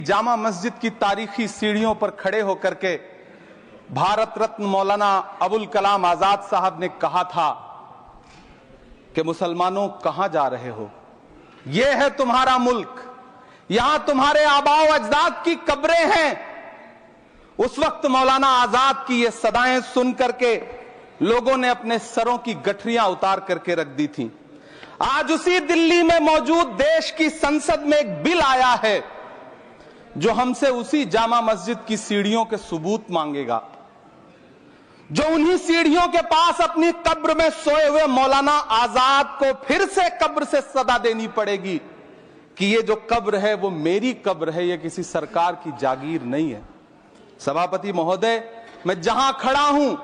जामा मस्जिद की तारीखी सीढ़ियों पर खड़े होकर के भारत रत्न मौलाना अबुल कलाम आजाद साहब ने कहा था कि मुसलमानों कहां जा रहे हो, यह है तुम्हारा मुल्क, यहां तुम्हारे आबाओ अजदाद की कब्रें हैं। उस वक्त मौलाना आजाद की ये सदाएं सुन करके लोगों ने अपने सरों की गठरियां उतार करके रख दी थी। आज उसी दिल्ली में मौजूद देश की संसद में एक बिल आया है जो हमसे उसी जामा मस्जिद की सीढ़ियों के सबूत मांगेगा, जो उन्हीं सीढ़ियों के पास अपनी कब्र में सोए हुए मौलाना आजाद को फिर से कब्र से सदा देनी पड़ेगी कि ये जो कब्र है वो मेरी कब्र है, ये किसी सरकार की जागीर नहीं है। सभापति महोदय, मैं जहां खड़ा हूं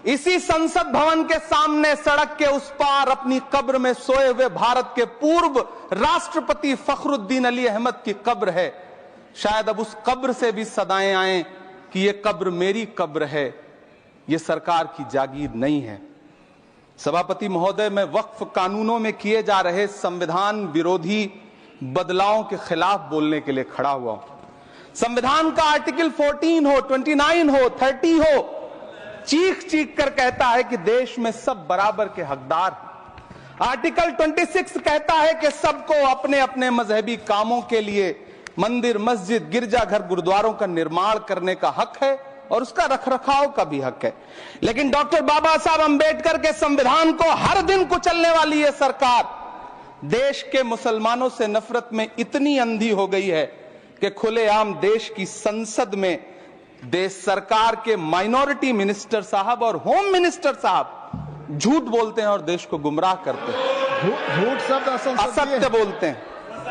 इसी संसद भवन के सामने सड़क के उस पार अपनी कब्र में सोए हुए भारत के पूर्व राष्ट्रपति फखरुद्दीन अली अहमद की कब्र है। शायद अब उस कब्र से भी सदाएं आए कि ये कब्र मेरी कब्र है, ये सरकार की जागीर नहीं है। सभापति महोदय, मैं वक्फ कानूनों में किए जा रहे संविधान विरोधी बदलावों के खिलाफ बोलने के लिए खड़ा हुआ हूं। संविधान का आर्टिकल 14 हो, 29 हो, 30 हो, चीख चीख कर कहता है कि देश में सब बराबर के हकदार हैं। आर्टिकल 26 कहता है कि सबको अपने अपने मजहबी कामों के लिए मंदिर, मस्जिद, गिरजाघर, गुरुद्वारों का निर्माण करने का हक है और उसका रखरखाव का भी हक है। लेकिन डॉक्टर बाबा साहब अंबेडकर के संविधान को हर दिन कुचलने वाली ये सरकार देश के मुसलमानों से नफरत में इतनी अंधी हो गई है कि खुलेआम देश की संसद में देश सरकार के माइनॉरिटी मिनिस्टर साहब और होम मिनिस्टर साहब झूठ बोलते हैं और देश को गुमराह करते हैं, झूठ शब्द असत्य बोलते हैं।